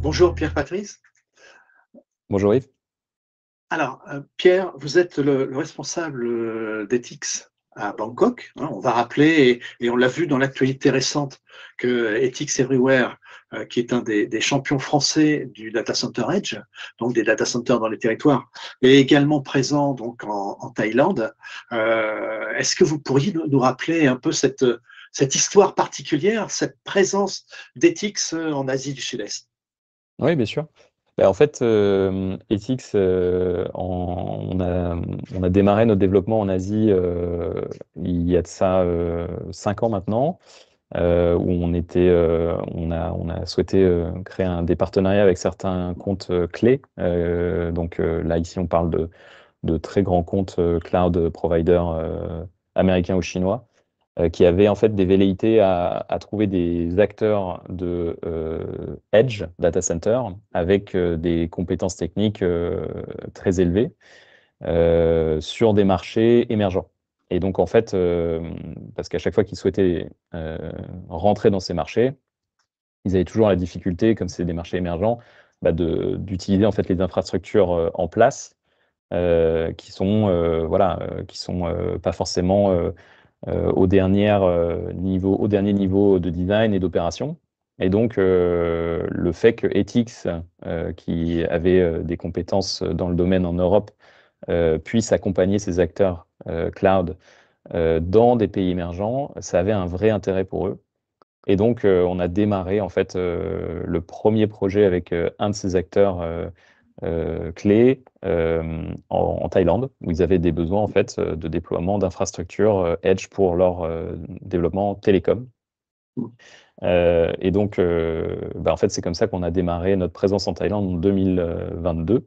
Bonjour Pierre-Patrice. Bonjour Yves. Alors, Pierre, vous êtes le responsable d'Ethics à Bangkok, hein. On va rappeler, et on l'a vu dans l'actualité récente, que Ethics Everywhere, qui est un des champions français du data center Edge, donc des data centers dans les territoires, est également présent donc en Thaïlande. Est-ce que vous pourriez nous rappeler un peu cette histoire particulière, cette présence d'Ethics en Asie du Sud-Est? Oui, bien sûr. En fait, Ethics, on a démarré notre développement en Asie il y a de ça 5 ans maintenant, où on a souhaité créer des partenariats avec certains comptes clés. Donc là, ici, on parle de très grands comptes cloud providers américains ou chinois, qui avaient en fait des velléités à trouver des acteurs de Edge Data Center avec des compétences techniques très élevées sur des marchés émergents. Et donc en fait, parce qu'à chaque fois qu'ils souhaitaient rentrer dans ces marchés, ils avaient toujours la difficulté, comme c'est des marchés émergents, d'utiliser en fait les infrastructures en place, qui sont pas forcément au dernier niveau de design et d'opération. Et donc, le fait que Ethics, qui avait des compétences dans le domaine en Europe, puisse accompagner ces acteurs cloud dans des pays émergents, ça avait un vrai intérêt pour eux. Et donc, on a démarré en fait le premier projet avec un de ces acteurs clés en Thaïlande, où ils avaient des besoins en fait de déploiement d'infrastructures Edge pour leur développement télécom. Et donc, en fait, c'est comme ça qu'on a démarré notre présence en Thaïlande en 2022.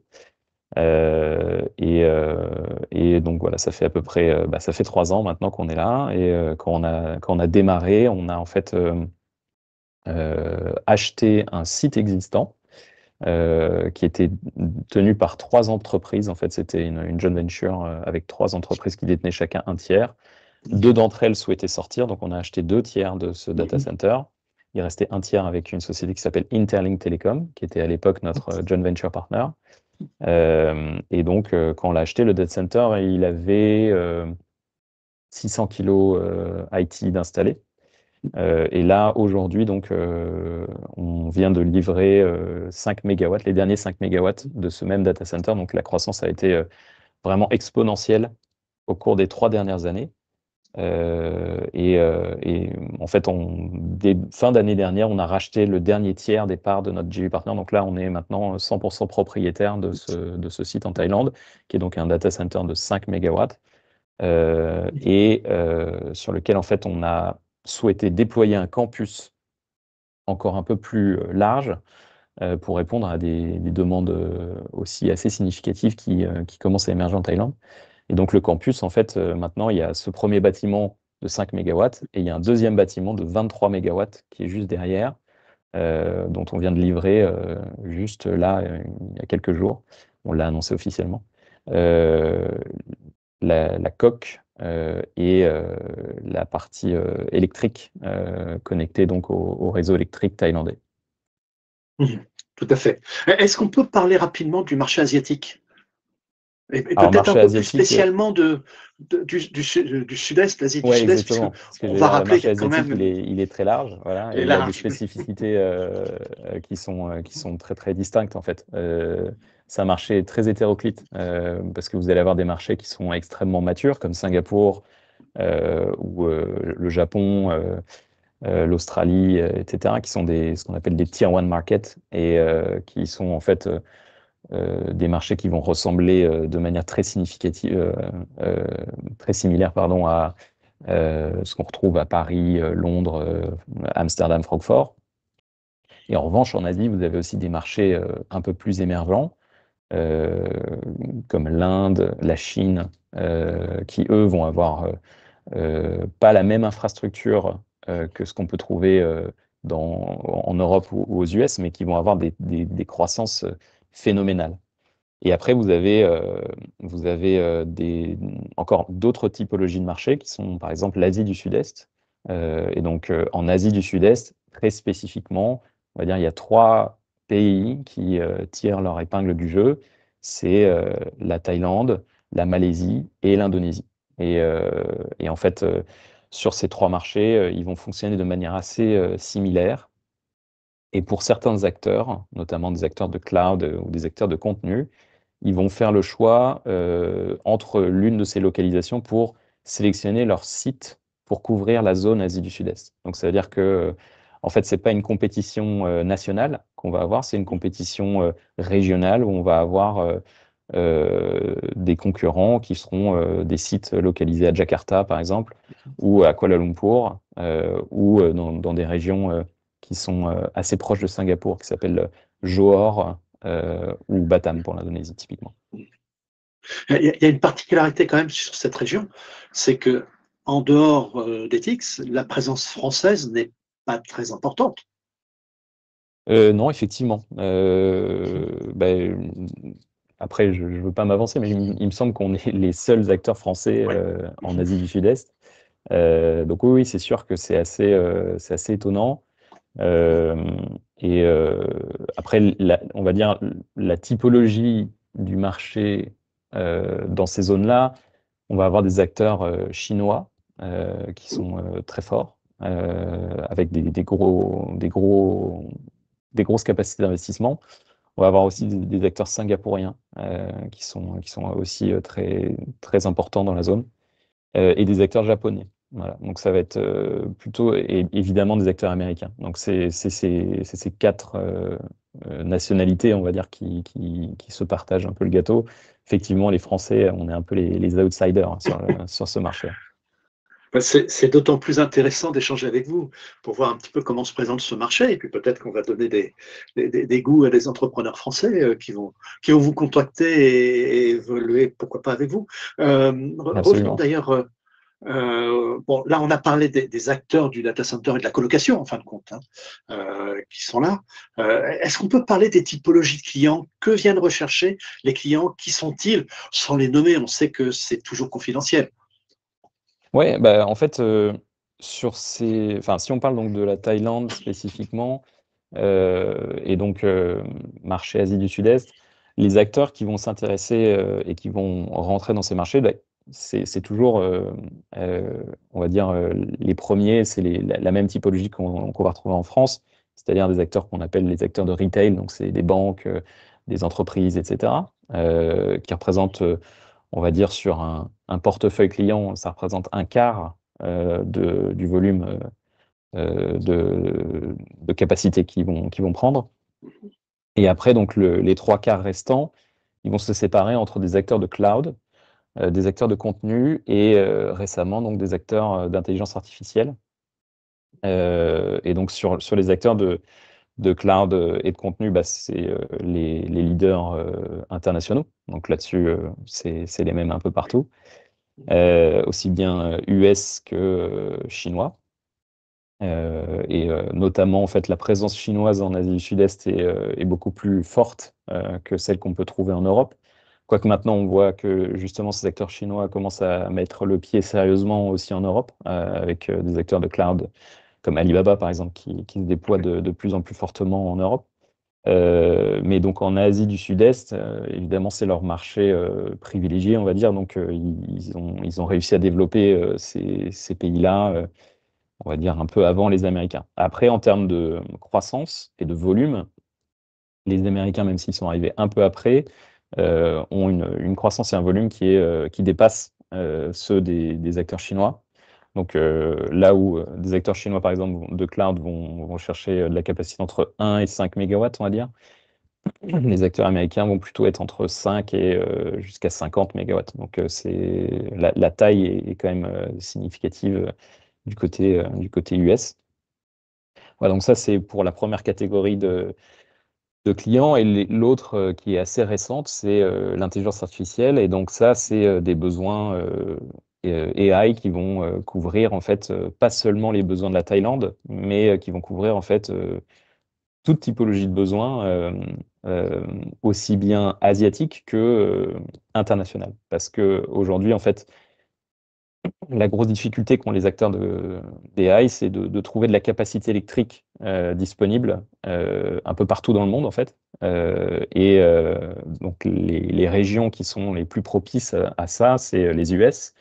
Et donc voilà, ça fait à peu près, ça fait 3 ans maintenant qu'on est là. Et quand on a démarré, on a en fait acheté un site existant qui était tenu par 3 entreprises. En fait, c'était une joint venture avec 3 entreprises qui détenaient chacun un tiers. 2 d'entre elles souhaitaient sortir, donc on a acheté 2 tiers de ce data center. Il restait un tiers avec une société qui s'appelle Interlink Telecom, qui était à l'époque notre joint venture partner. Et donc, quand on l'a acheté, le data center, il avait 600 kilos IT d'installés. Et là, aujourd'hui, donc, on vient de livrer 5 mégawatts, les derniers 5 mégawatts de ce même data center. Donc, la croissance a été vraiment exponentielle au cours des 3 dernières années. Et en fait, fin d'année dernière, on a racheté le dernier tiers des parts de notre JV Partner. Donc là, on est maintenant 100% propriétaire de ce site en Thaïlande, qui est donc un data center de 5 mégawatts, sur lequel, en fait, on a souhaité déployer un campus encore un peu plus large pour répondre à des demandes aussi assez significatives qui commencent à émerger en Thaïlande. Et donc le campus, en fait, maintenant, il y a ce premier bâtiment de 5 mégawatts et il y a un deuxième bâtiment de 23 mégawatts qui est juste derrière, dont on vient de livrer juste là, il y a quelques jours. On l'a annoncé officiellement. La coque et la partie électrique connectée donc au réseau électrique thaïlandais. Tout à fait. Est-ce qu'on peut parler rapidement du marché asiatique? Et Alors, peut-être un marché peu plus asiatique, spécialement du Sud-Est, l'Asie du ouais, Sud-Est, exactement. Ce que puisqu'on j'allais va dire, le rappeler qu'il marché y a quand asiatique, même il est très large, voilà, les et il a des larges. spécificités qui sont très très distinctes en fait. C'est un marché très hétéroclite parce que vous allez avoir des marchés qui sont extrêmement matures, comme Singapour ou le Japon, l'Australie, etc., qui sont ce qu'on appelle des tier one markets et qui sont en fait des marchés qui vont ressembler de manière très significative, très similaire, pardon, à ce qu'on retrouve à Paris, Londres, Amsterdam, Francfort. Et en revanche, en Asie, vous avez aussi des marchés un peu plus émergents, comme l'Inde, la Chine, qui, eux, vont avoir pas la même infrastructure que ce qu'on peut trouver en Europe ou aux US, mais qui vont avoir des croissances phénoménales. Et après, vous avez encore d'autres typologies de marchés qui sont, par exemple, l'Asie du Sud-Est. Et donc, en Asie du Sud-Est, très spécifiquement, on va dire, il y a 3 pays qui tirent leur épingle du jeu, c'est la Thaïlande, la Malaisie et l'Indonésie. Et en fait, sur ces trois marchés, ils vont fonctionner de manière assez similaire. Et pour certains acteurs, notamment des acteurs de cloud ou des acteurs de contenu, ils vont faire le choix entre l'une de ces localisations pour sélectionner leur site pour couvrir la zone Asie du Sud-Est. Donc ça veut dire que en fait, c'est pas une compétition nationale qu'on va avoir, c'est une compétition régionale où on va avoir des concurrents qui seront des sites localisés à Jakarta, par exemple, ou à Kuala Lumpur, ou dans des régions qui sont assez proches de Singapour, qui s'appellent Johor ou Batam pour l'Indonésie, typiquement. Il y a une particularité quand même sur cette région, c'est que en dehors d'Etix, la présence française n'est pas très importante. Non, effectivement. Après, je ne veux pas m'avancer, mais il me semble qu'on est les seuls acteurs français Ouais. en Asie du Sud-Est. Donc oui, oui, c'est sûr que c'est assez étonnant. Euh, Après, on va dire la typologie du marché dans ces zones-là, on va avoir des acteurs chinois qui sont très forts, avec des grosses capacités d'investissement. On va avoir aussi des acteurs singapouriens qui sont aussi très, très importants dans la zone, et des acteurs japonais. Voilà. Donc ça va être plutôt et évidemment des acteurs américains. Donc c'est ces quatre nationalités, on va dire, qui se partagent un peu le gâteau. Effectivement, les Français, on est un peu les outsiders hein, sur ce marché. C'est d'autant plus intéressant d'échanger avec vous pour voir un petit peu comment se présente ce marché et puis peut-être qu'on va donner des goûts à des entrepreneurs français qui vont vous contacter et évoluer, pourquoi pas avec vous. Revenons Absolument. d'ailleurs. Bon, là, on a parlé des acteurs du data center et de la colocation, en fin de compte, hein, qui sont là. Est-ce qu'on peut parler des typologies de clients? Que viennent rechercher les clients? Qui sont-ils? Sans les nommer, on sait que c'est toujours confidentiel. Ouais, bah, en fait, enfin, si on parle donc de la Thaïlande spécifiquement, et donc marché Asie du Sud-Est, les acteurs qui vont s'intéresser et qui vont rentrer dans ces marchés, bah, c'est toujours, on va dire, les premiers, c'est la même typologie qu'on va retrouver en France, c'est-à-dire des acteurs qu'on appelle les acteurs de retail, donc c'est des banques, des entreprises, etc., qui représentent on va dire, sur un portefeuille client, ça représente un quart du volume de capacité qu'ils vont prendre. Et après, donc, les trois quarts restants, ils vont se séparer entre des acteurs de cloud, des acteurs de contenu et récemment, donc, des acteurs d'intelligence artificielle. Et donc, sur les acteurs de cloud et de contenu, bah, c'est les leaders internationaux. Donc là-dessus, c'est les mêmes un peu partout. Aussi bien US que chinois. Notamment, en fait, la présence chinoise en Asie du Sud-Est est beaucoup plus forte que celle qu'on peut trouver en Europe. Quoique maintenant, on voit que justement ces acteurs chinois commencent à mettre le pied sérieusement aussi en Europe, avec des acteurs de cloud comme Alibaba, par exemple, qui se déploient de plus en plus fortement en Europe. Mais donc en Asie du Sud-Est, évidemment, c'est leur marché privilégié, on va dire. Donc ils ont réussi à développer ces pays-là, on va dire, un peu avant les Américains. Après, en termes de croissance et de volume, les Américains, même s'ils sont arrivés un peu après, ont une croissance et un volume qui dépasse ceux des acteurs chinois. Donc là où des acteurs chinois, par exemple, de cloud vont chercher de la capacité entre 1 et 5 mégawatts, on va dire, les acteurs américains vont plutôt être entre 5 et jusqu'à 50 mégawatts. Donc la taille est quand même significative du côté US. Voilà, donc ça c'est pour la première catégorie de clients. Et l'autre qui est assez récente, c'est l'intelligence artificielle. Et donc ça, c'est des besoins AI qui vont couvrir en fait pas seulement les besoins de la Thaïlande, mais qui vont couvrir en fait toute typologie de besoins, aussi bien asiatique que international. Parce que aujourd'hui, en fait, la grosse difficulté qu'ont les acteurs des AI, c'est de trouver de la capacité électrique disponible un peu partout dans le monde, en fait. Donc, les régions qui sont les plus propices à ça, c'est les US,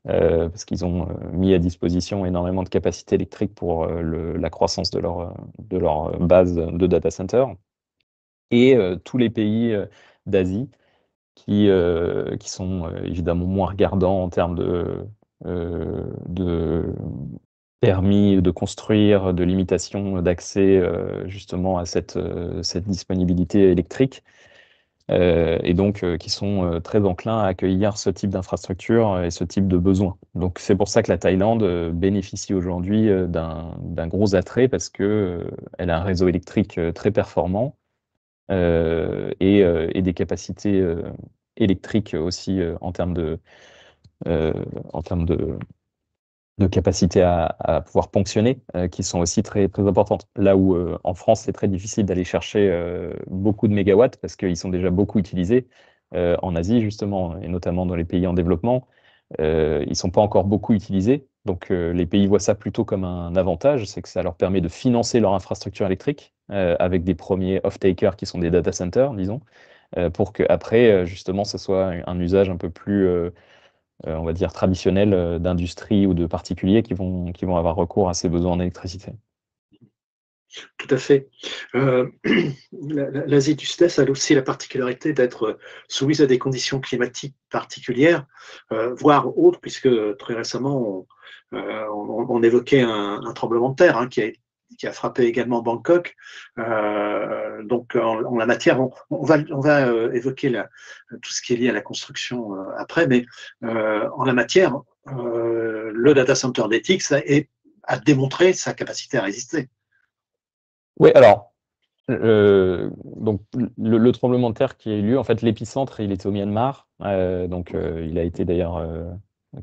parce qu'ils ont mis à disposition énormément de capacité électrique pour la croissance de leur base de data center. Et tous les pays d'Asie qui sont évidemment moins regardants en termes de permis de construire, de limitation d'accès justement à cette disponibilité électrique, et donc qui sont très enclins à accueillir ce type d'infrastructure et ce type de besoin. Donc c'est pour ça que la Thaïlande bénéficie aujourd'hui d'un gros attrait parce que elle a un réseau électrique très performant et des capacités électriques aussi euh, en termes de capacité à pouvoir ponctionner, qui sont aussi très, très importantes. Là où en France, c'est très difficile d'aller chercher beaucoup de mégawatts parce qu'ils sont déjà beaucoup utilisés. En Asie, justement, et notamment dans les pays en développement, ils ne sont pas encore beaucoup utilisés. Donc les pays voient ça plutôt comme un avantage, c'est que ça leur permet de financer leur infrastructure électrique avec des premiers off-takers qui sont des data centers, disons, pour qu'après, justement, ce soit un usage un peu plus on va dire, traditionnels d'industrie ou de particuliers qui vont avoir recours à ces besoins en électricité. Tout à fait. L'Asie du Sud-Est a aussi la particularité d'être soumise à des conditions climatiques particulières, voire autres, puisque très récemment, on évoquait un tremblement de terre qui a frappé également Bangkok. Donc, en la matière, on va évoquer tout ce qui est lié à la construction après, mais en la matière, le data center d'Ethics a démontré sa capacité à résister. Oui, alors, donc le tremblement de terre qui a eu lieu, en fait, l'épicentre, il était au Myanmar, donc il a été d'ailleurs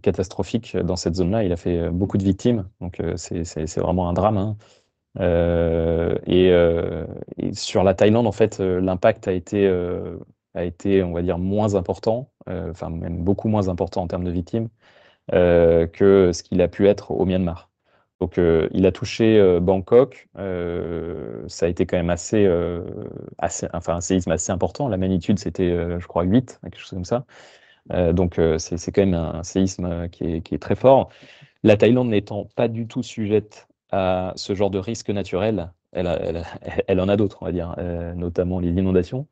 catastrophique dans cette zone-là. Il a fait beaucoup de victimes, donc c'est vraiment un drame, hein. Et sur la Thaïlande, en fait, l'impact a été, on va dire, moins important, enfin même beaucoup moins important en termes de victimes, que ce qu'il a pu être au Myanmar. Donc, il a touché Bangkok. Ça a été quand même enfin, un séisme assez important. La magnitude, c'était, je crois, 8, quelque chose comme ça. Donc, c'est quand même un séisme qui est très fort. La Thaïlande n'étant pas du tout sujette à ce genre de risque naturel, elle en a d'autres, on va dire, notamment les inondations.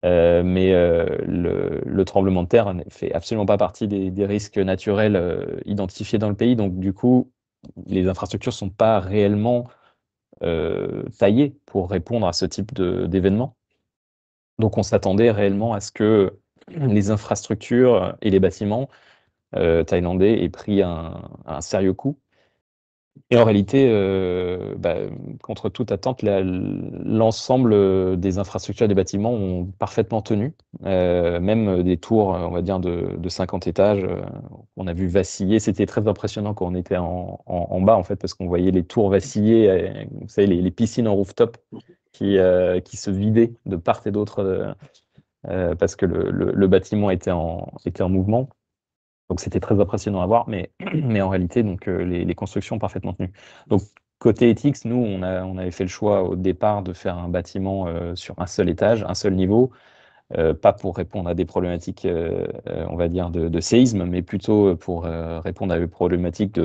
Mais le tremblement de terre ne fait absolument pas partie des risques naturels identifiés dans le pays. Donc, du coup, les infrastructures ne sont pas réellement taillées pour répondre à ce type d'événement. Donc, on s'attendait réellement à ce que les infrastructures et les bâtiments thaïlandais aient pris un sérieux coup. Et en réalité, contre toute attente, l'ensemble des infrastructures et des bâtiments ont parfaitement tenu, même des tours, on va dire, de 50 étages, on a vu vaciller. C'était très impressionnant quand on était en bas, en fait, parce qu'on voyait les tours vaciller, vous savez, les piscines en rooftop qui se vidaient de part et d'autre parce que le bâtiment était en mouvement. Donc c'était très impressionnant à voir, mais en réalité, donc, les constructions ont parfaitement tenu. Donc côté Ethics, nous, on avait fait le choix au départ de faire un bâtiment sur un seul étage, un seul niveau, pas pour répondre à des problématiques, on va dire, de séisme, mais plutôt pour répondre à des problématiques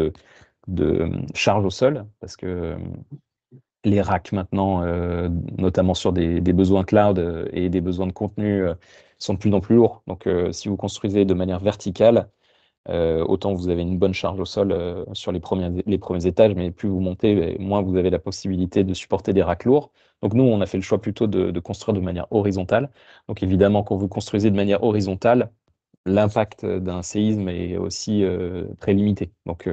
de charge au sol, parce que les racks maintenant, notamment sur des besoins cloud et des besoins de contenu, sont de plus en plus lourds. Donc si vous construisez de manière verticale, autant vous avez une bonne charge au sol sur les premiers étages, mais plus vous montez, moins vous avez la possibilité de supporter des racks lourds. Donc nous, on a fait le choix plutôt de construire de manière horizontale. Donc évidemment, quand vous construisez de manière horizontale, l'impact d'un séisme est aussi très limité. Donc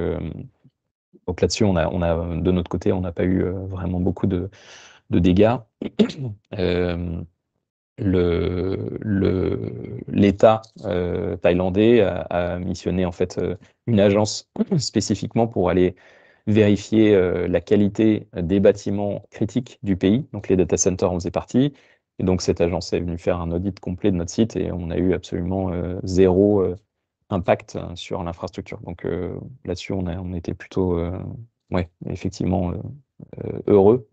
là-dessus, de notre côté, on n'a pas eu vraiment beaucoup de dégâts. L'État thaïlandais a missionné en fait une agence spécifiquement pour aller vérifier la qualité des bâtiments critiques du pays. Donc les data centers en faisaient partie. Et donc cette agence est venue faire un audit complet de notre site et on a eu absolument zéro impact sur l'infrastructure. Donc là-dessus, on était plutôt, ouais, effectivement, heureux,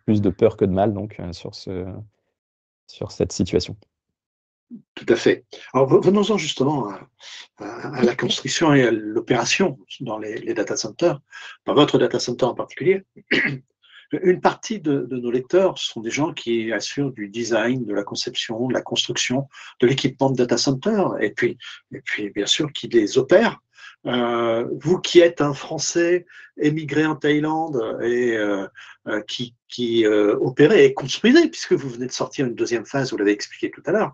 plus de peur que de mal donc sur cette situation. Tout à fait. Alors, venons-en justement à la construction et à l'opération dans les data centers, dans votre data center en particulier. Une partie de nos lecteurs sont des gens qui assurent du design, de la conception, de la construction, de l'équipement de data center, et puis bien sûr qui les opèrent. Vous qui êtes un Français émigré en Thaïlande et qui opérez et construisez, puisque vous venez de sortir une deuxième phase, vous l'avez expliqué tout à l'heure,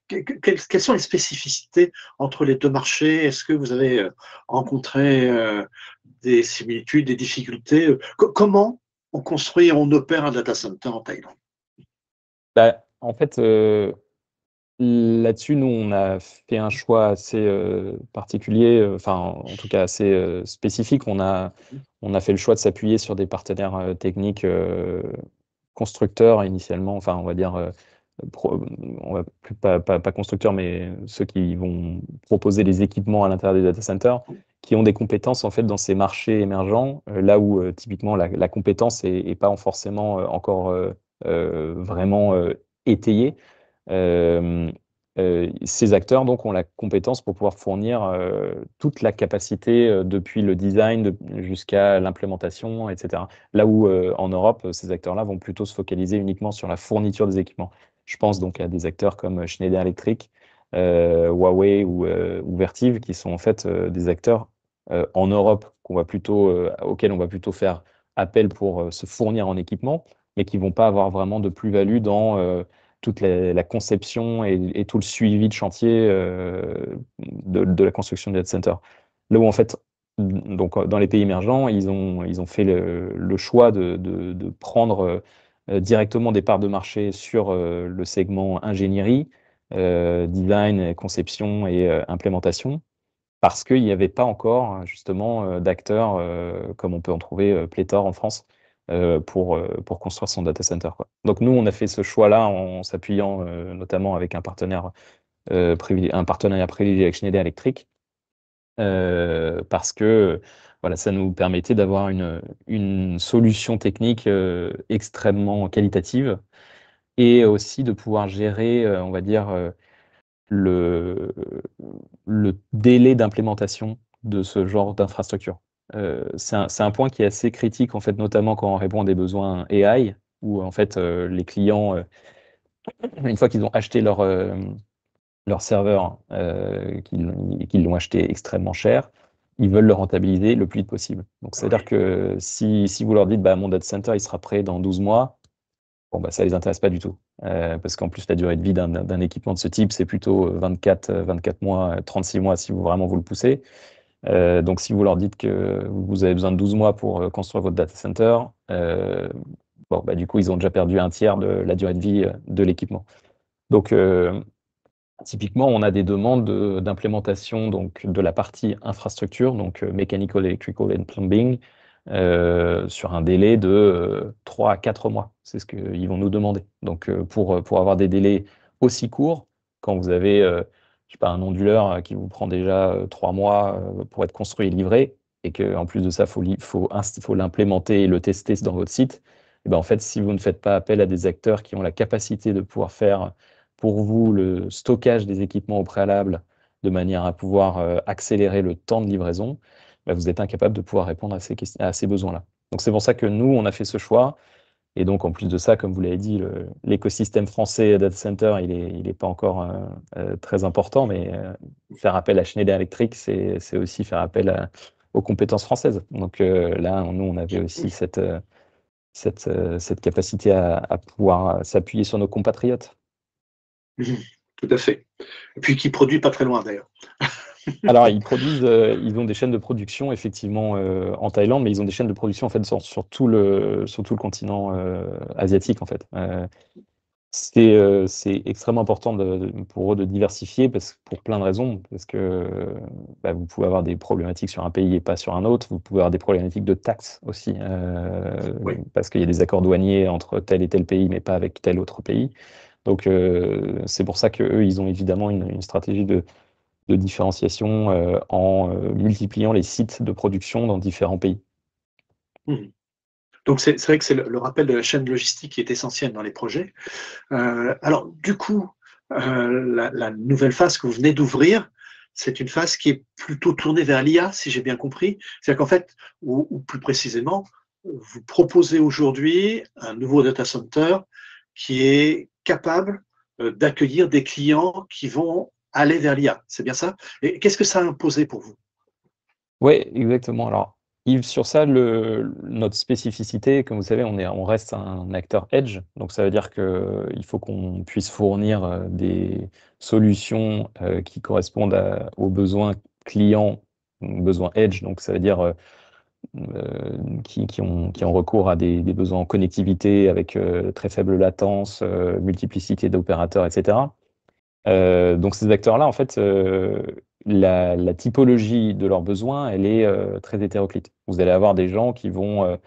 quelles sont les spécificités entre les deux marchés? Est-ce que vous avez rencontré des similitudes, des difficultés? Comment on construit et on opère un data center en Thaïlande? Bah, en fait, là-dessus, nous, on a fait un choix assez particulier, enfin, en tout cas assez spécifique. On a fait le choix de s'appuyer sur des partenaires techniques constructeurs initialement, enfin, on va dire, on va plus, pas constructeurs, mais ceux qui vont proposer les équipements à l'intérieur des data centers, qui ont des compétences en fait dans ces marchés émergents, là où typiquement la compétence est pas forcément encore vraiment étayée. Ces acteurs donc ont la compétence pour pouvoir fournir toute la capacité depuis le design jusqu'à l'implémentation, etc. Là où en Europe, ces acteurs-là vont plutôt se focaliser uniquement sur la fourniture des équipements. Je pense donc à des acteurs comme Schneider Electric, Huawei ou Vertiv, qui sont en fait des acteurs en Europe auxquels on va plutôt faire appel pour se fournir en équipement, mais qui vont pas avoir vraiment de plus-value dans toute la conception et tout le suivi de chantier de la construction du data center. Là où en fait, donc dans les pays émergents, ils ont fait le choix de prendre directement des parts de marché sur le segment ingénierie, design, conception et implémentation, parce qu'il n'y avait pas encore justement d'acteurs comme on peut en trouver pléthore en France pour construire son data center, quoi. Donc nous, on a fait ce choix-là en s'appuyant notamment avec un partenariat privilégié avec Schneider Electric, parce que voilà, ça nous permettait d'avoir une solution technique extrêmement qualitative et aussi de pouvoir gérer, on va dire, le, le délai d'implémentation de ce genre d'infrastructure. C'est un point qui est assez critique, en fait, notamment quand on répond à des besoins AI, où en fait les clients, une fois qu'ils ont acheté leur serveur, qu'ils l'ont acheté extrêmement cher, ils veulent le rentabiliser le plus vite possible. Donc, c'est-à-dire que si vous leur dites, bah, mon data center, il sera prêt dans 12 mois, bon, bah, ça les intéresse pas du tout. Parce qu'en plus, la durée de vie d'un équipement de ce type, c'est plutôt 24 mois, 36 mois si vous vraiment vous le poussez. Donc, si vous leur dites que vous avez besoin de 12 mois pour construire votre data center, bon, bah, du coup, ils ont déjà perdu un tiers de la durée de vie de l'équipement. Donc, typiquement, on a des demandes d'implémentation donc de la partie infrastructure, donc mechanical, electrical and plumbing, sur un délai de 3 à 4 mois. C'est ce qu'ils vont nous demander. Donc, pour avoir des délais aussi courts, quand vous avez je sais pas, un onduleur qui vous prend déjà 3 mois pour être construit et livré, et qu'en plus de ça, faut l'implémenter et le tester dans votre site, et ben, en fait, si vous ne faites pas appel à des acteurs qui ont la capacité de pouvoir faire pour vous le stockage des équipements au préalable de manière à pouvoir accélérer le temps de livraison, bah, vous êtes incapable de pouvoir répondre à ces besoins-là. Donc c'est pour ça que nous, on a fait ce choix. Et donc en plus de ça, comme vous l'avez dit, l'écosystème français data center, il est pas encore très important, mais faire appel à Schneider Electric, c'est aussi faire appel aux compétences françaises. Donc là, nous, on avait aussi cette capacité à pouvoir s'appuyer sur nos compatriotes. Tout à fait. Et puis qui produit pas très loin d'ailleurs. Alors, ils ont des chaînes de production effectivement en Thaïlande, mais ils ont des chaînes de production en fait sur tout le continent asiatique en fait. C'est extrêmement important pour eux de diversifier pour plein de raisons, parce que bah, vous pouvez avoir des problématiques sur un pays et pas sur un autre. Vous pouvez avoir des problématiques de taxes aussi, Oui. parce qu'il y a des accords douaniers entre tel et tel pays, mais pas avec tel autre pays. Donc, c'est pour ça qu'eux, ils ont évidemment une stratégie de de différenciation en multipliant les sites de production dans différents pays. Donc, c'est vrai que c'est le rappel de la chaîne logistique qui est essentiel dans les projets. Alors, du coup, la nouvelle phase que vous venez d'ouvrir, c'est une phase qui est plutôt tournée vers l'IA, si j'ai bien compris. C'est-à-dire qu'en fait, ou plus précisément, vous proposez aujourd'hui un nouveau data center qui est capable d'accueillir des clients qui vont aller vers l'IA. C'est bien ça? Et qu'est-ce que ça a imposé pour vous? Oui, exactement. Alors, Yves, sur ça, notre spécificité, comme vous savez, on reste un acteur edge, donc ça veut dire qu'il faut qu'on puisse fournir des solutions qui correspondent aux besoins clients, besoins edge, donc ça veut dire qui ont recours à des besoins en connectivité avec très faible latence, multiplicité d'opérateurs, etc. Donc ces acteurs-là, en fait, la typologie de leurs besoins, elle est très hétéroclite. Vous allez avoir des gens qui vont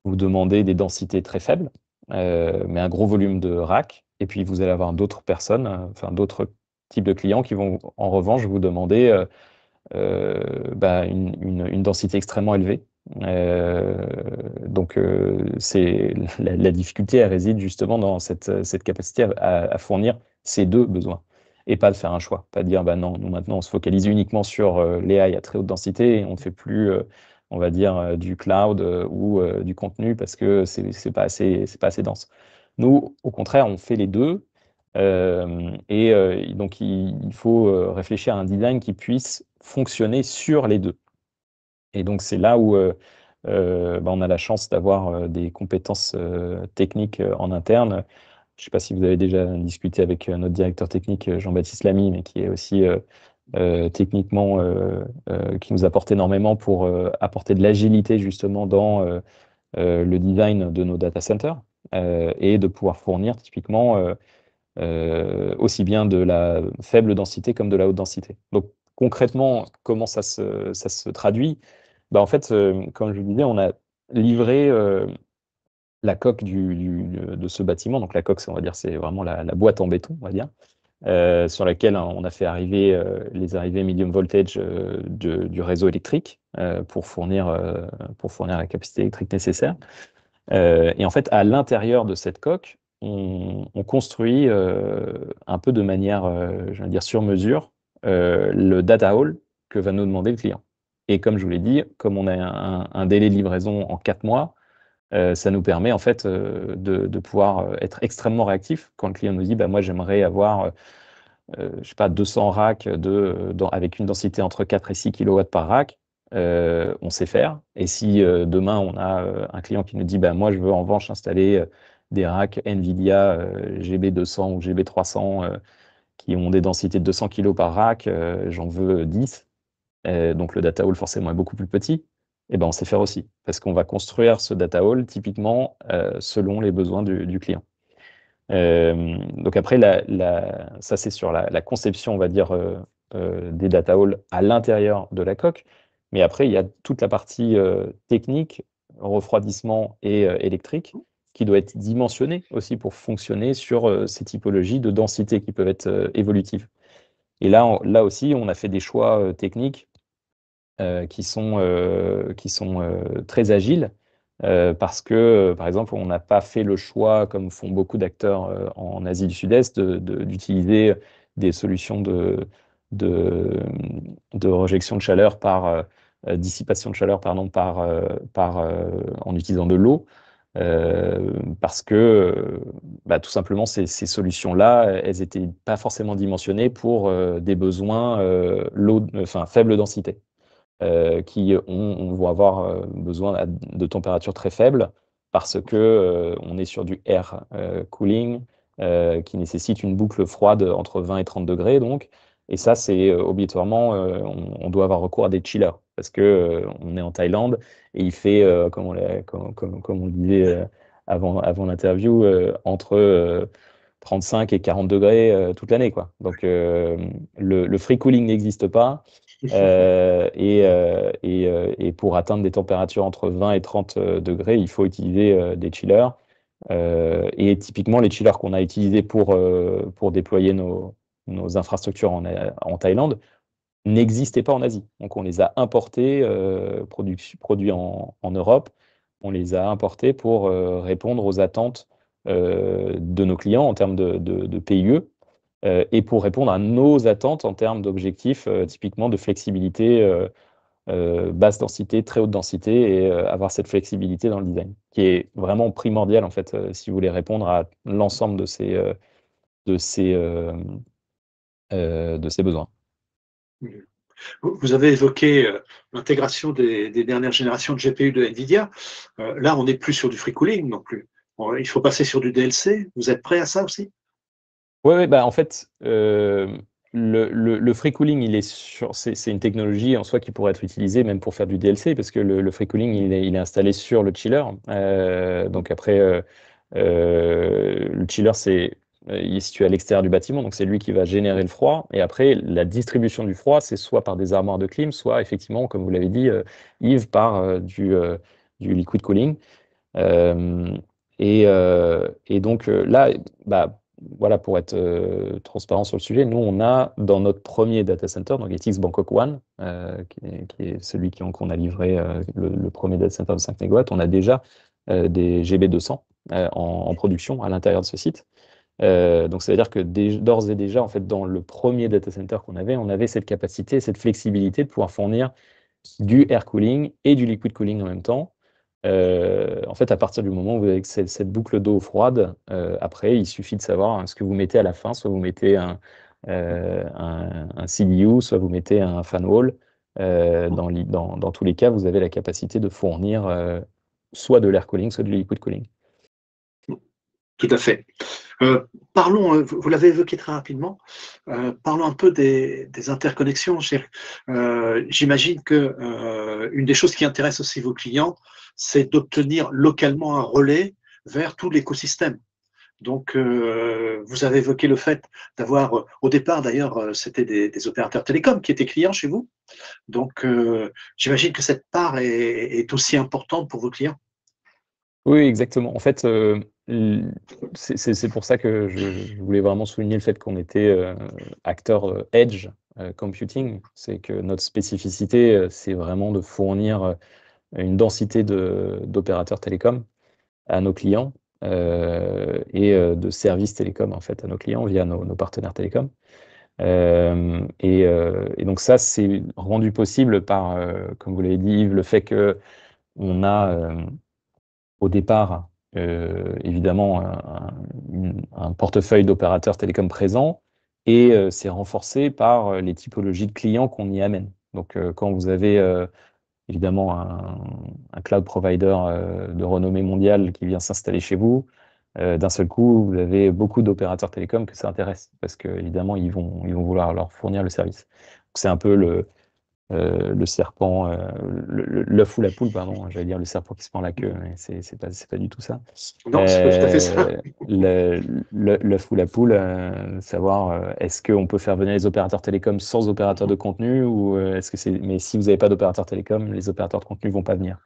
vous demander des densités très faibles, mais un gros volume de rack. Et puis vous allez avoir d'autres personnes, enfin d'autres types de clients qui vont en revanche vous demander une densité extrêmement élevée. Donc c'est la difficulté, elle réside justement dans cette capacité à fournir ces deux besoins et pas de faire un choix, pas de dire bah non, nous maintenant on se focalise uniquement sur l'AI à très haute densité et on ne fait plus on va dire du cloud ou du contenu parce que c'est pas assez dense. Nous, au contraire, on fait les deux. Donc, il faut réfléchir à un design qui puisse fonctionner sur les deux. Et donc, c'est là où on a la chance d'avoir des compétences techniques en interne. Je ne sais pas si vous avez déjà discuté avec notre directeur technique, Jean-Baptiste Lamy, mais qui est aussi techniquement, qui nous apporte énormément pour apporter de l'agilité justement dans le design de nos data centers et de pouvoir fournir typiquement aussi bien de la faible densité comme de la haute densité. Donc concrètement, comment ça se traduit? En fait, comme je vous disais, on a livré la coque de ce bâtiment. Donc la coque, on va dire, c'est vraiment la boîte en béton, on va dire, sur laquelle on a fait arriver les arrivées medium voltage du réseau électrique pour fournir la capacité électrique nécessaire. Et en fait, à l'intérieur de cette coque, on construit un peu de manière, je vais dire, sur mesure, le data hall que va nous demander le client. Et comme je vous l'ai dit, comme on a un délai de livraison en 4 mois, ça nous permet en fait de pouvoir être extrêmement réactif quand le client nous dit bah, moi j'aimerais avoir je sais pas, 200 racks avec une densité entre 4 et 6 kW par rack, on sait faire. Et si demain, on a un client qui nous dit, bah, moi, je veux en revanche installer des racks NVIDIA GB200 ou GB300 qui ont des densités de 200 kg par rack, j'en veux 10. Donc le data hall, forcément, est beaucoup plus petit. Et ben, on sait faire aussi, parce qu'on va construire ce data hall typiquement selon les besoins du client. Donc après, ça c'est sur la conception, on va dire, des data halls à l'intérieur de la coque. Mais après, il y a toute la partie technique, refroidissement et électrique, qui doit être dimensionnée aussi pour fonctionner sur ces typologies de densité qui peuvent être évolutives. Et là aussi, on a fait des choix techniques qui sont très agiles parce que, par exemple, on n'a pas fait le choix, comme font beaucoup d'acteurs en Asie du Sud-Est, d'utiliser des solutions de, de rejection de chaleur par dissipation de chaleur, pardon, en utilisant de l'eau. Parce que tout simplement ces solutions-là, elles n'étaient pas forcément dimensionnées pour des besoins faible densité. Qui vont avoir besoin de températures très faibles parce que on est sur du air cooling qui nécessite une boucle froide entre 20 et 30 degrés donc. Et ça, c'est obligatoirement, on doit avoir recours à des chillers parce que on est en Thaïlande et il fait, comme on le disait avant l'interview, entre 35 et 40 degrés toute l'année, quoi. Donc le free cooling n'existe pas. Et pour atteindre des températures entre 20 et 30 degrés, il faut utiliser des chillers. Et typiquement, les chillers qu'on a utilisés pour déployer nos infrastructures en Thaïlande n'existaient pas en Asie. Donc on les a importés, produits en Europe, on les a importés pour répondre aux attentes de nos clients en termes de PIE et pour répondre à nos attentes en termes d'objectifs, typiquement de flexibilité, basse densité, très haute densité, et avoir cette flexibilité dans le design, qui est vraiment primordial en fait, si vous voulez répondre à l'ensemble de ces, euh, de ces besoins. Vous avez évoqué l'intégration des dernières générations de GPU de NVIDIA. Là, on n'est plus sur du free cooling non plus. Il faut passer sur du DLC. Vous êtes prêt à ça aussi? Ouais, bah en fait, le free cooling, c'est une technologie en soi qui pourrait être utilisée même pour faire du DLC, parce que le free cooling, il est installé sur le chiller. Donc après, le chiller, il est situé à l'extérieur du bâtiment, donc c'est lui qui va générer le froid. Et après, la distribution du froid, c'est soit par des armoires de clim, soit effectivement, comme vous l'avez dit, Yves, par du liquid cooling. Euh, et donc là, bah, voilà, pour être transparent sur le sujet, nous, on a dans notre premier data center, donc ETX Bangkok One, qui est celui qu'on a livré, le premier data center de 5 MW, on a déjà des GB200 en production à l'intérieur de ce site. Donc, ça veut dire que d'ores et déjà, en fait, dans le premier data center qu'on avait, on avait cette capacité, cette flexibilité de pouvoir fournir du air cooling et du liquid cooling en même temps. En fait, à partir du moment où vous avez cette boucle d'eau froide, après, il suffit de savoir ce que vous mettez à la fin. Soit vous mettez un CDU, soit vous mettez un fan wall. Dans tous les cas, vous avez la capacité de fournir soit de l'air cooling, soit du liquid cooling. Tout à fait. Parlons, vous l'avez évoqué très rapidement, parlons un peu des interconnexions. J'imagine que une des choses qui intéresse aussi vos clients, c'est d'obtenir localement un relais vers tout l'écosystème. Donc, vous avez évoqué le fait d'avoir, au départ d'ailleurs, c'était des opérateurs télécoms qui étaient clients chez vous. Donc, j'imagine que cette part est aussi importante pour vos clients. Oui, exactement. En fait, c'est pour ça que je voulais vraiment souligner le fait qu'on était acteur edge computing. C'est que notre spécificité, c'est vraiment de fournir une densité d'opérateurs télécoms à nos clients et de services télécoms en fait à nos clients via nos partenaires télécoms. Et donc ça, c'est rendu possible par, comme vous l'avez dit, Yves, le fait que on a au départ, évidemment, un portefeuille d'opérateurs télécoms présents, et c'est renforcé par les typologies de clients qu'on y amène. Donc, quand vous avez évidemment un cloud provider de renommée mondiale qui vient s'installer chez vous, d'un seul coup, vous avez beaucoup d'opérateurs télécoms que ça intéresse, parce que évidemment, ils vont vouloir leur fournir le service. Donc, c'est un peu le serpent, l'œuf ou la poule, pardon, j'allais dire le serpent qui se prend la queue, mais c'est pas du tout ça. Non, c'est pas tout à fait ça. L'œuf ou la poule, savoir est-ce qu'on peut faire venir les opérateurs télécoms sans opérateurs de contenu, ou est-ce que c'est. Mais si vous n'avez pas d'opérateurs télécoms, les opérateurs de contenu vont pas venir.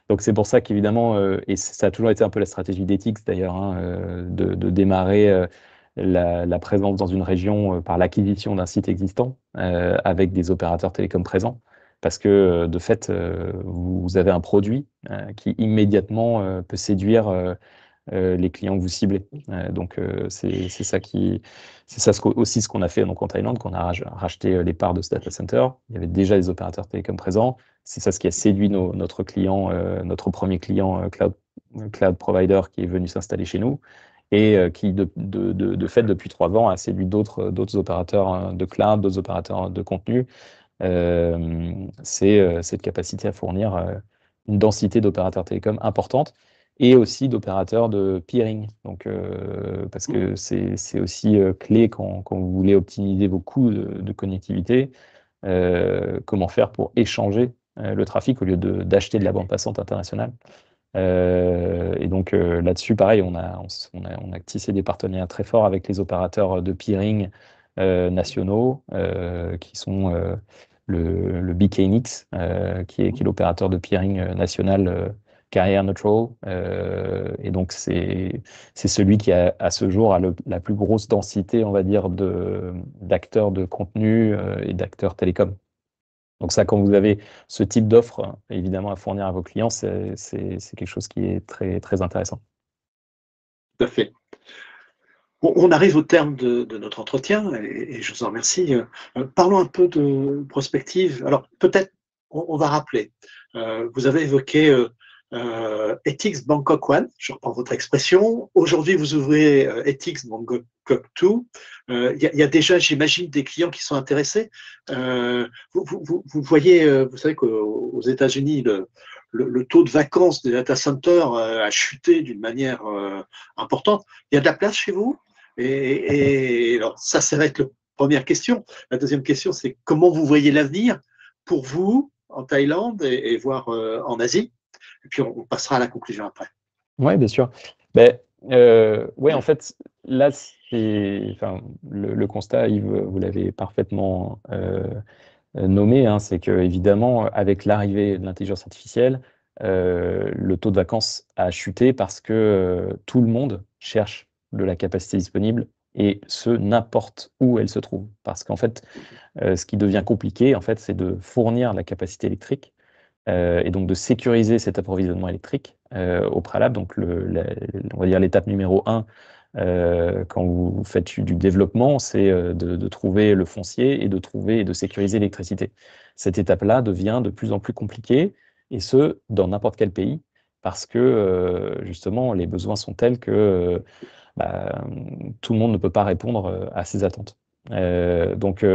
Donc c'est pour ça qu'évidemment, et ça a toujours été un peu la stratégie d'ETX d'ailleurs, hein, de démarrer la présence dans une région par l'acquisition d'un site existant avec des opérateurs télécoms présents, parce que de fait, vous avez un produit qui immédiatement peut séduire les clients que vous ciblez. Donc c'est ça aussi ce qu'on a fait donc en Thaïlande, qu'on a racheté les parts de ce data center. Il y avait déjà des opérateurs télécoms présents. C'est ça ce qui a séduit notre client, notre premier client cloud provider qui est venu s'installer chez nous, et qui de fait depuis 3 ans a séduit d'autres opérateurs de cloud, d'autres opérateurs de contenu. C'est cette capacité à fournir une densité d'opérateurs télécoms importante, et aussi d'opérateurs de peering. Donc, parce que c'est aussi clé quand vous voulez optimiser vos coûts de connectivité, comment faire pour échanger le trafic au lieu d'acheter de la bande passante internationale. Et donc là-dessus, pareil, on a tissé des partenariats très forts avec les opérateurs de peering nationaux, qui sont le BKNX, qui est l'opérateur de peering national carrier neutral. Et donc c'est celui qui à ce jour a la plus grosse densité, on va dire, d'acteurs de contenu et d'acteurs télécoms. Donc ça, quand vous avez ce type d'offre, évidemment, à fournir à vos clients, c'est quelque chose qui est très, très intéressant. Tout à fait. Bon, on arrive au terme de notre entretien et je vous en remercie. Parlons un peu de prospective. Alors peut-être on va rappeler. Vous avez évoqué Ethics Bangkok One, je reprends votre expression. Aujourd'hui, vous ouvrez Ethics Bangkok 2. Il y a déjà, j'imagine, des clients qui sont intéressés. Vous voyez, vous savez qu'aux États-Unis, le taux de vacances des data centers a chuté d'une manière importante. Il y a de la place chez vous? Et alors, ça va être la première question. La deuxième question, c'est comment vous voyez l'avenir pour vous en Thaïlande et voire en Asie? Et puis, on passera à la conclusion après. Oui, bien sûr. Ben, ouais, en fait, là, enfin, le constat, Yves, vous l'avez parfaitement nommé, hein, c'est que évidemment, avec l'arrivée de l'intelligence artificielle, le taux de vacances a chuté parce que tout le monde cherche de la capacité disponible et ce, n'importe où elle se trouve. Parce qu'en fait, ce qui devient compliqué, en fait, c'est de fournir la capacité électrique et donc de sécuriser cet approvisionnement électrique au préalable. Donc, on va dire l'étape numéro 1, quand vous faites du développement, c'est de trouver le foncier et de trouver et de sécuriser l'électricité. Cette étape-là devient de plus en plus compliquée, et ce, dans n'importe quel pays, parce que justement, les besoins sont tels que bah, tout le monde ne peut pas répondre à ces attentes. Donc,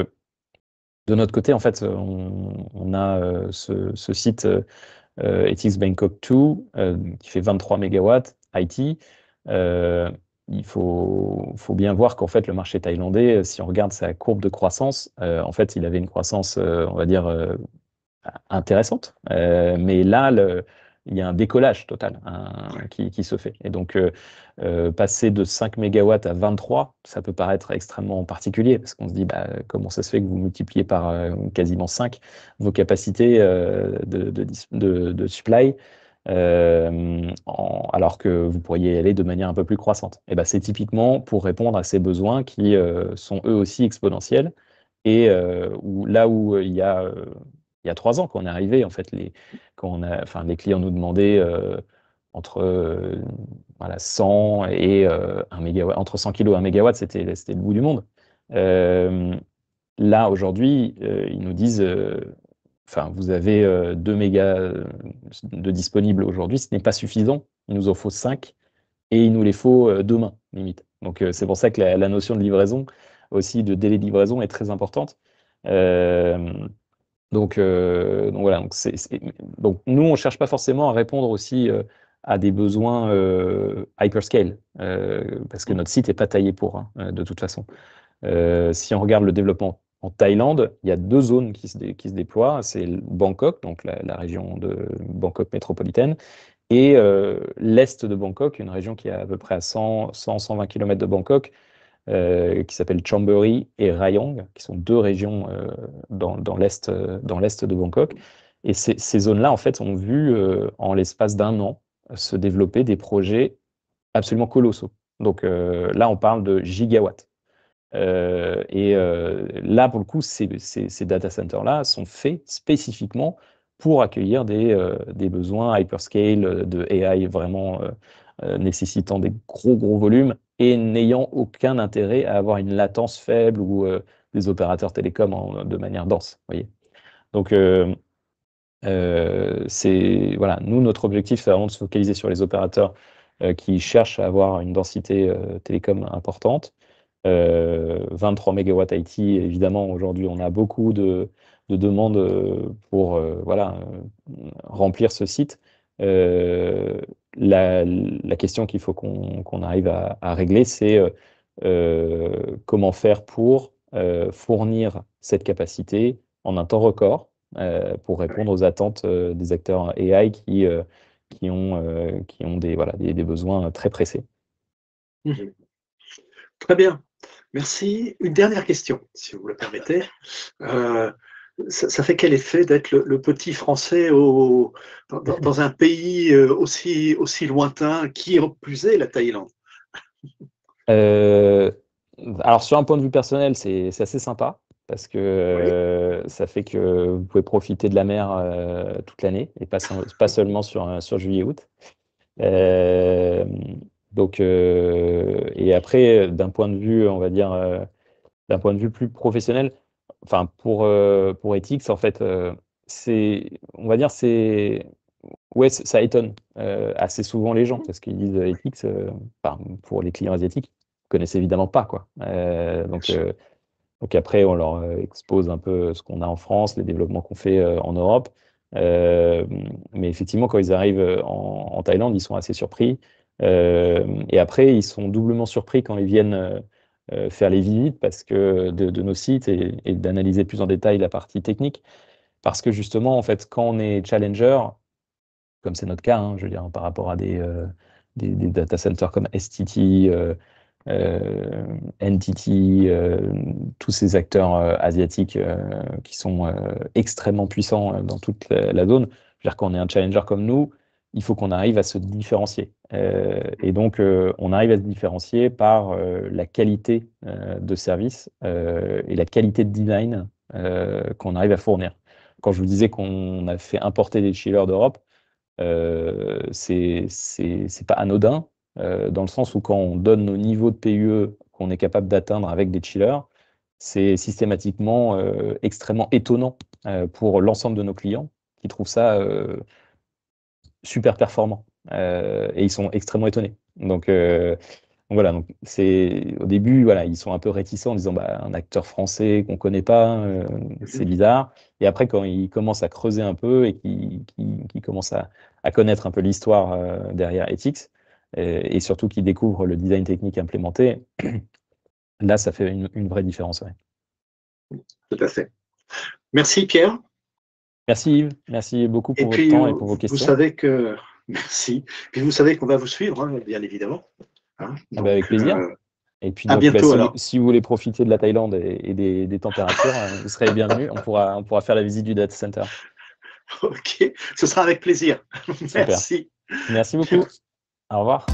de notre côté, en fait, on a ce site Ethics Bangkok 2 qui fait 23 MW IT. Il faut bien voir qu'en fait, le marché thaïlandais, si on regarde sa courbe de croissance, en fait, il avait une croissance, on va dire, intéressante. Mais là, il y a un décollage total qui se fait. Et donc, passer de 5 mégawatts à 23, ça peut paraître extrêmement particulier, parce qu'on se dit, bah, comment ça se fait que vous multipliez par quasiment 5 vos capacités de supply, alors que vous pourriez y aller de manière un peu plus croissante. Et ben, c'est typiquement pour répondre à ces besoins qui sont eux aussi exponentiels, et là où il y a 3 ans, quand on est arrivé, en fait, enfin, les clients nous demandaient entre voilà, 100 et 1 mégawatt, entre 100 kg et 1 mégawatt, c'était le bout du monde. Là, aujourd'hui, ils nous disent, enfin, vous avez 2 mégas de disponibles aujourd'hui, ce n'est pas suffisant, il nous en faut 5 et il nous les faut demain, limite. Donc, c'est pour ça que la notion de livraison, aussi de délai de livraison, est très importante. Donc voilà, donc nous, on ne cherche pas forcément à répondre aussi à des besoins hyperscale, parce que notre site n'est pas taillé pour, hein, de toute façon. Si on regarde le développement en Thaïlande, il y a 2 zones qui se déploient. C'est Bangkok, donc la région de Bangkok métropolitaine, et l'est de Bangkok, une région qui est à peu près à 100-120 km de Bangkok, qui s'appelle Chonburi et Rayong, qui sont 2 régions dans l'est de Bangkok. Et ces zones-là, en fait, ont vu en l'espace d'1 an se développer des projets absolument colossaux. Donc là, on parle de gigawatts. Là, pour le coup, ces data centers-là sont faits spécifiquement pour accueillir des besoins hyperscale de AI vraiment nécessitant des gros volumes et n'ayant aucun intérêt à avoir une latence faible ou des opérateurs télécoms de manière dense. Voyez. Donc, voilà, nous, notre objectif, c'est vraiment de se focaliser sur les opérateurs qui cherchent à avoir une densité télécom importante. 23 MW IT, évidemment, aujourd'hui, on a beaucoup de demandes pour voilà, remplir ce site. La question qu'il faut qu'on arrive à régler, c'est comment faire pour fournir cette capacité en un temps record pour répondre aux attentes des acteurs AI qui ont voilà, des besoins très pressés. Mmh. Très bien, merci. Une dernière question, si vous le permettez. Ça fait quel effet d'être le petit Français dans un pays aussi lointain, qui en plus est la Thaïlande? Euh, alors, sur un point de vue personnel, c'est assez sympa parce que ça fait que vous pouvez profiter de la mer toute l'année et pas seulement sur juillet-août. Et après, d'un point de vue, on va dire, d'un point de vue plus professionnel, enfin pour Ethics, en fait, on va dire, ouais, ça étonne assez souvent les gens parce qu'ils disent Ethics, enfin, pour les clients asiatiques, ils connaissent évidemment pas, quoi. Donc après, on leur expose un peu ce qu'on a en France, les développements qu'on fait en Europe. Euh, mais effectivement, quand ils arrivent en Thaïlande, ils sont assez surpris. Et après, ils sont doublement surpris quand ils viennent faire les visites parce que de nos sites et d'analyser plus en détail la partie technique. Parce que justement, en fait, quand on est challenger, comme c'est notre cas, hein, je veux dire, par rapport à des data centers comme STT, NTT, tous ces acteurs asiatiques qui sont extrêmement puissants dans toute la zone. C'est-à-dire qu'on est un challenger comme nous, il faut qu'on arrive à se différencier. Et donc, on arrive à se différencier par la qualité de service et la qualité de design qu'on arrive à fournir. Quand je vous disais qu'on a fait importer des chillers d'Europe, c'est pas anodin, dans le sens où quand on donne nos niveaux de PUE qu'on est capable d'atteindre avec des chillers, c'est systématiquement extrêmement étonnant pour l'ensemble de nos clients qui trouvent ça super performant. Et ils sont extrêmement étonnés. Donc voilà, donc c'est au début, voilà, ils sont un peu réticents en disant bah, un acteur français qu'on connaît pas, c'est bizarre. Et après, quand ils commencent à creuser un peu et qu'ils commencent à connaître un peu l'histoire derrière Ethics, et surtout qu'ils découvrent le design technique implémenté, là, ça fait une vraie différence. Ouais. Tout à fait. Merci Pierre. Merci Yves, merci beaucoup Et pour votre puis, temps et pour vos vous questions. savez que, merci. Puis vous savez qu'on va vous suivre, hein, bien évidemment. Hein. Ah bah, avec Donc, plaisir. Et puis à donc, bah, bientôt alors. si vous voulez profiter de la Thaïlande et des températures, vous serez les bienvenus. On pourra faire la visite du data center. Ok, ce sera avec plaisir. Super. Merci. Merci beaucoup. Au revoir.